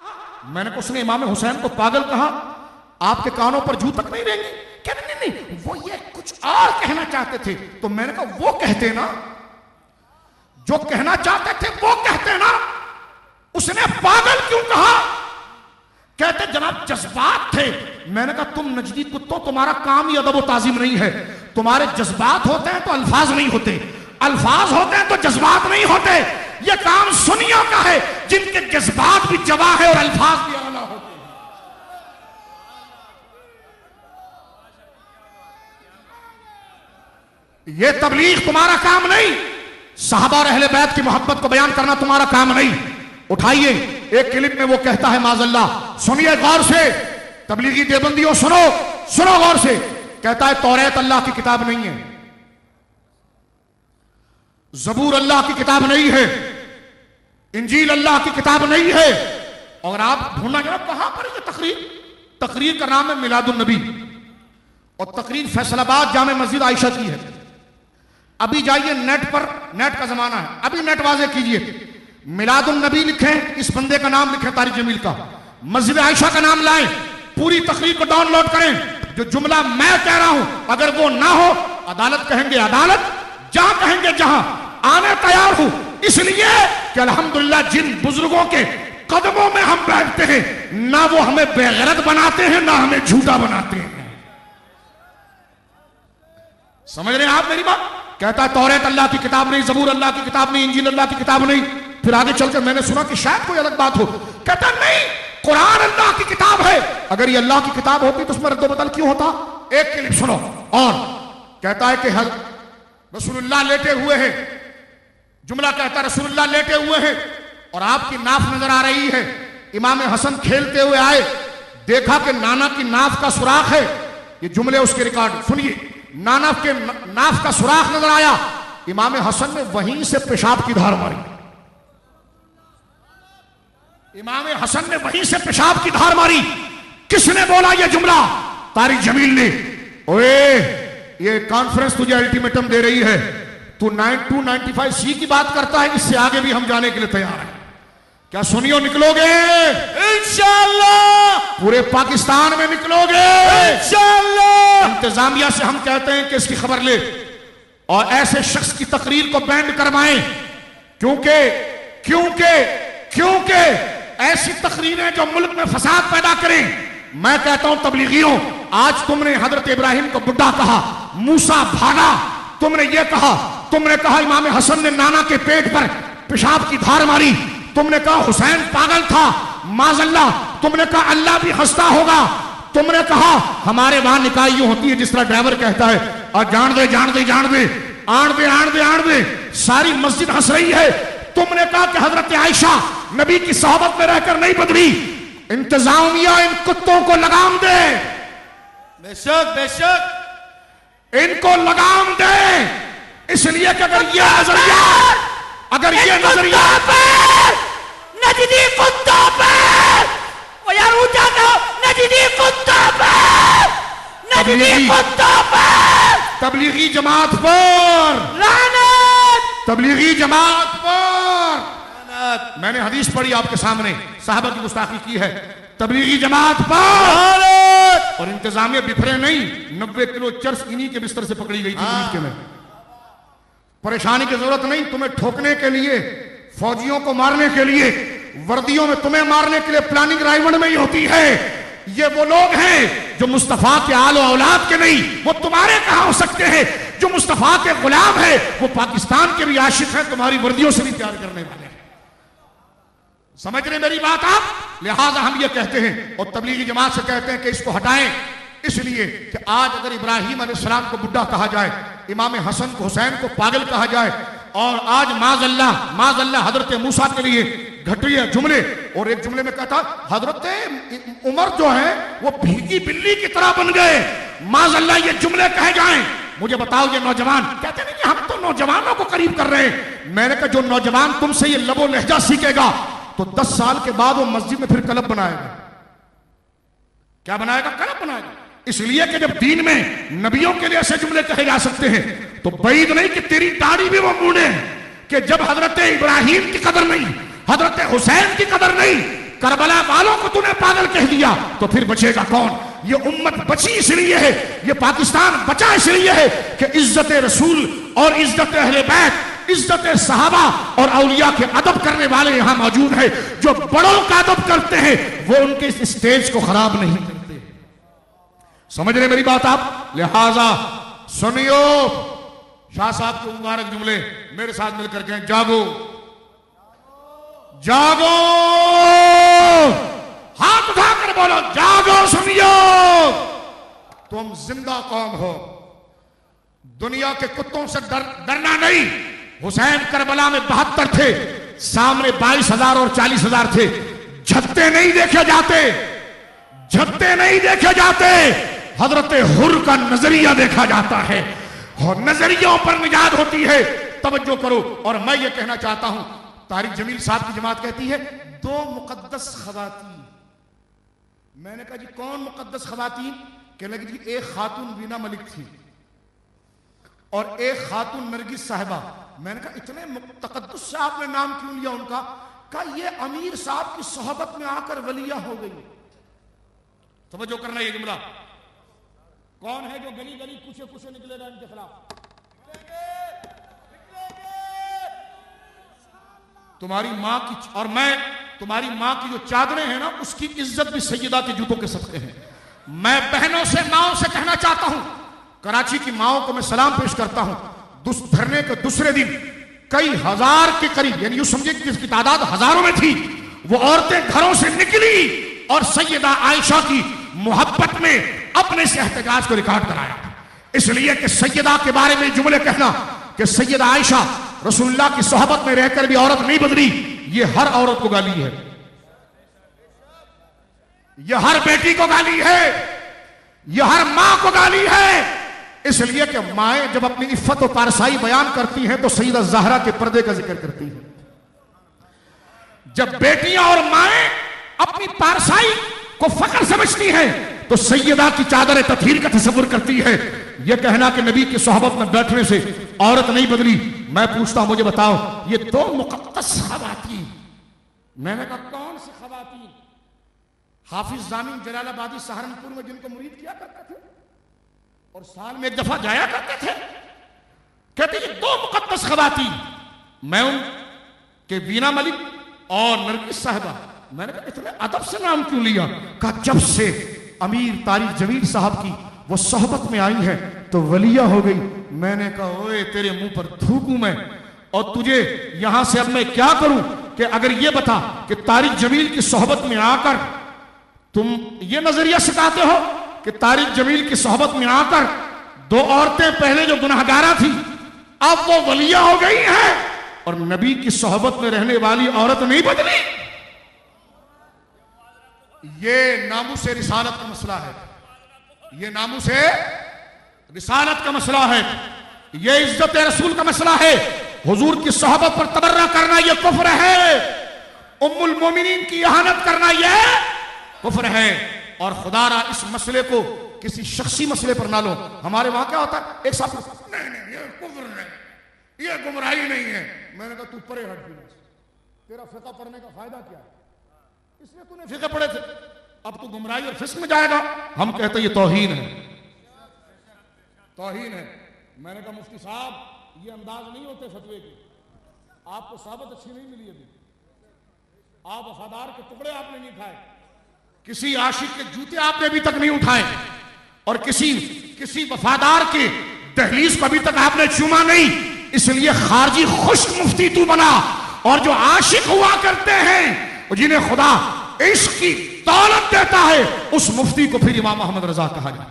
मैंने कहा उसने इमाम हुसैन को पागल कहा, आपके कानों पर जू तक नहीं रहेंगे? कहते नहीं नहीं, वो ये कुछ और कहना चाहते थे। तो मैंने कहा वो कहते ना, जो कहना चाहते थे वो कहते ना, उसने पागल क्यों कहा? कहते जनाब जज्बात थे। मैंने कहा तुम नजदी कुत्तों, तुम्हारा काम ही अदब व ताजीम नहीं है। तुम्हारे जज्बात होते हैं तो अल्फाज नहीं होते, अल्फाज होते हैं तो जज्बात नहीं होते। यह काम सुनियों का है जिनके जज्बात भी जवा है और अल्फाज भी आला होते हैं। यह तबलीग तुम्हारा काम नहीं, साहबा और अहले बैत की मोहब्बत को बयान करना तुम्हारा काम नहीं। उठाइए एक क्लिप में वो कहता है माज़अल्लाह, सुनिए गौर से, तबलीगी देवबंदियों सुनो, सुनो गौर से। कहता है तौरात अल्लाह की किताब नहीं है, ज़बूर अल्लाह की किताब नहीं है, इंजील अल्लाह की किताब नहीं है। और आप ढूंढना जनाब कहां पर है तकरीर? तकरीर का नाम है मिलादुन नबी, और तकरीर फैसलाबाद जामे मस्जिद आयशा की है। अभी जाइए नेट पर, नेट का जमाना है, अभी नेट वाज़े कीजिए, मिलादुन नबी लिखें, इस बंदे का नाम लिखें तारिक जमील का, मस्जिद आयशा का नाम लाएं, पूरी तकरीर को डाउनलोड करें। जो जुमला मैं कह रहा हूं अगर वो ना हो, अदालत कहेंगे अदालत, जहां कहेंगे जहां, आने तैयार हूं। इसलिए कि अल्हम्दुलिल्लाह जिन बुजुर्गों के कदमों में हम बैठते हैं, ना वो हमें बेगैरत बनाते हैं ना हमें झूठा बनाते हैं। समझ रहे हैं आप मेरी बात? कहता है तौरात अल्लाह की किताब नहीं, ज़बूर अल्लाह की किताब नहीं, इंजील अल्लाह की किताब नहीं। फिर आगे चलकर मैंने सुना कि शायद कोई अलग बात हो। कहता नहीं, कुरान अल्लाह की किताब है। अगर ये अल्लाह की किताब होती तो उसमें रद्द बदल क्यों होता? एक क्लिप सुनो। और कहता है कि रसूलुल्लाह लेटे हुए हैं, जुमला कहता है रसूलुल्लाह लेटे हुए हैं और आपकी नाफ नजर आ रही है। इमाम हसन खेलते हुए आए, देखा कि नाना की नाफ का सुराख है। ये जुमले उसके रिकॉर्ड सुनिए, नाना के नाफ का सुराख नजर आया, इमाम हसन ने वहीं से पेशाब की धार मारी। इमाम हसन ने वहीं से पेशाब की धार मारी। किसने बोला ये जुमला? तारिक जमील ने। ओए ये कॉन्फ्रेंस तुझे अल्टीमेटम दे रही है, तू 295C की बात करता है, इससे आगे भी हम जाने के लिए तैयार हैं। क्या सुनियो निकलोगे? इंशाअल्लाह पूरे पाकिस्तान में निकलोगे इंशाअल्लाह। इंतजामिया से हम कहते हैं कि इसकी खबर ले और ऐसे शख्स की तकरीर को बैंड करवाएं, क्योंकि क्योंकि क्योंकि ऐसी तकरीरें जो मुल्क में फसाद पैदा करें। मैं कहता हूं तबलीगियों, आज तुमने हजरत इब्राहिम को बुड्ढा कहा, मूसा भागा, तुमने ये कहा, तुमने कहा इमाम हसन ने नाना के पेट पर पेशाब की धार मारी, तुमने कहा हुसैन पागल था, माज़अल्लाह, तुमने कहा अल्लाह भी हंसता होगा, तुमने कहा हमारे वहां निकाह यूं होती है जिस तरह ड्राइवर कहता है और जान दे जान दे जान दे, आण दे आण दे आण दे, सारी मस्जिद हंस रही है। तुमने कहा कि हजरत आयशा नबी की सोहबत में रहकर नहीं बदली। इंतजामिया इन कुत्तों को लगाम दे, बेशक बेशक इनको लगाम दे। इसलिए कि अगर ये नजरिया, अगर ये नजरिया नजदी कुत्तों पे, ओ यार ऊंचा कहो, नजदी कुत्तों पे, नजदी कुत्तों पे, तबलीगी जमात पर लानत, तबलीगी जमात पर लानत। मैंने हदीस पढ़ी आपके सामने, साहबा की गुस्ताखी की है, तबलीगी जमात पर लानत। और इंतजामिया बिफरे नहीं, 90 किलो चर्च इन्हीं के बिस्तर से पकड़ी गई थी के में। परेशानी की जरूरत नहीं, तुम्हें ठोकने के लिए, फौजियों को मारने के लिए, वर्दियों में तुम्हें मारने के लिए प्लानिंग रायवंड में ही होती है। ये वो लोग हैं जो मुस्तफा के आलो औलाद के नहीं, वो तुम्हारे कहां हो सकते हैं? जो मुस्तफा के गुलाम है वो पाकिस्तान के भी आशिक हैं, तुम्हारी वर्दियों से भी प्यार करने वाले हैं। समझ रहे मेरी बात आप? लिहाजा हम ये कहते हैं और तबलीगी जमात से कहते हैं कि इसको हटाएं, इसलिए कि आज अगर इब्राहिम अलैहिस्सलाम को बुड्ढा कहा जाए, इमाम हसन को, हुसैन को पागल कहा जाए, और आज माज़अल्लाह हजरत मूसा के लिए घटिया जुमले, और एक जुमले में कहता हजरत उमर जो है वो भीगी बिल्ली की तरह बन गए, माज़अल्लाह ये जुमले कहे जाएं। मुझे बताओ ये नौजवान कहते नहीं कि हम तो नौजवानों को करीब कर रहे हैं। मैंने कहा जो नौजवान तुमसे ये लबो लहजा सीखेगा तो 10 साल के बाद वो मस्जिद में फिर कलब बनाएगा। क्या बनाएगा? कलब बनाएगा। इसलिए कि जब दीन में नबियों के लिए ऐसे जुमले कहे जा सकते हैं तो बैद नहीं कि तेरी दाढ़ी भी वो मूंढे, कि जब हजरत इब्राहिम की कदर नहीं, हजरत हुसैन की कदर नहीं, करबला वालों को तूने पागल कह दिया तो फिर बचेगा कौन? ये उम्मत बची इसलिए है, ये पाकिस्तान बचा इसलिए है कि इज्जत रसूल और इज्जत अहले बैत, इज्जत सहाबा और औलिया के अदब करने वाले यहां मौजूद है। जो बड़ों का अदब करते हैं वो उनके इस स्टेज को खराब नहीं करते। समझ रहे मेरी बात आप? लिहाजा सुनियो, शाह साहब के मुबारक जुमले मेरे साथ मिलकर कहें, जागो जागो, हाथ उठाकर बोलो जागो, सुनियो, तुम जिंदा कौम हो, दुनिया के कुत्तों से डरना नहीं। हुसैन करबला में 72 थे, सामने 22,000 और 40,000 थे। झत्ते नहीं देखे जाते, झत्ते नहीं देखे जाते, हजरत हुर का नजरिया देखा जाता है और नजरियों पर निजात होती है। तवज्जो करो। और मैं ये कहना चाहता हूं, तारिक जमील साहब की जमात कहती है 2 मुकद्दस खवातीन। मैंने कहा जी कौन मुकद्दस खवातीन? कहने लगी जी एक खातून वीना मलिक थी और एक खातून नरगिस साहिबा। मैंने कहा इतने तकद्दुस से आपने नाम क्यों लिया उनका? कहा ये अमीर साहब की सोहबत में आकर वलिया हो गई। तवज्जो करना ये जुमला। कौन है जो गली गली कुछ कुछ निकलेगा इनके खिलाफ? तुम्हारी मां की और मैं तुम्हारी मां की जो चादरें हैं ना, उसकी इज्जत भी सैयदा के जूतों के सदके हैं। मैं बहनों से, माओं से कहना चाहता हूं, कराची की माओं को मैं सलाम पेश करता हूं। धरने के दूसरे दिन कई हजार के करीब, यानी यूं समझे कि जिसकी तादाद हजारों में थी, वो औरतें घरों से निकली और सैयदा आयशा की मोहब्बत में अपने से एहतजाज को रिकॉर्ड कराया। इसलिए कि सैयदा के बारे में जुमले कहना कि सैयदा आयशा रसूलुल्लाह की सोहबत में रहकर भी औरत नहीं बदली, ये हर औरत को गाली है, ये हर बेटी को गाली है, ये हर मां को गाली है। इसलिए कि माएं जब अपनी इफ्फत और पारसाई बयान करती हैं तो सैयदा ज़हरा के पर्दे का जिक्र करती हैं। जब बेटियां और माएं अपनी पारसाई को फख्र समझती हैं तो सैयदा की चादर तत्हीर का तस्वुर करती है। यह कहना कि नबी की सोहबत में बैठने से औरत नहीं बदली, मैं पूछता हूं मुझे बताओ ये 2 मुकद्दस खवातीन, मैंने कहा कौन सी खवातीन? हाफिज जामिन जलालाबादी सहारनपुर में जिनको मुरीद किया करते थे और साल में एक दफा जाया करते थे, कहते ये 2 मुकद्दस खवातीन। मैं उनके वीना मलिक और नरगिस साहिबा। मैंने कहा इतने अदब से नाम क्यों लिया? कहा जब से अमीर तारिक जमील साहब की वो सोहबत में आई है तो वलिया हो गई। मैंने कहा ओए तेरे मुंह पर थूकूं मैं, और तुझे यहां से अब मैं क्या करूं कि अगर ये बता कि तारिक जमील की सोहबत में आकर तुम ये नजरिया सिखाते हो कि तारिक जमील की सोहबत में आकर 2 औरतें पहले जो गुनाहगारा थी अब वो वलिया हो गई हैं और नबी की सोहबत में रहने वाली औरत नहीं बदली। ये नामूसे रिसालत का मसला है, ये नामूसे रिसालत का मसला है, ये इज्जत रसूल का मसला है। हुजूर की सोहबत पर तबर्रा करना यह कुफ्र है, उम्मुल मोमिनीन की इहानत करना यह कुफ्र है। और खुदारा इस मसले को किसी शख्सी मसले पर ना लो। हमारे वहां क्या होता है, एक साहब नहीं ये कुफ्र नहीं, ये गुमराही नहीं है। मैंने कहा तू परे हट, तेरा फिक़ह पढ़ने का फायदा क्या है? इसलिए तूने फिक़ह पढ़े थे, अब तू गुमराही और फिस्क में जाएगा। हम कहते ये तौहीन है, तौहीन है। मैंने कहा मुफ्ती साहब ये अंदाज नहीं होते फतवे के, आपको साबित अच्छी नहीं मिली अभी, आप वफादार के टुकड़े आपने नहीं खाए, किसी आशिक के जूते आपने अभी तक नहीं उठाए और किसी वफादार के दहलीज को अभी तक आपने चूमा नहीं। इसलिए खारजी खुश्क मुफ्ती तू बना, और जो आशिक हुआ करते हैं जिन्हें खुदा इश्क की दौलत देता है उस मुफ्ती को फिर इमाम अहमद रजा कहा जाता है।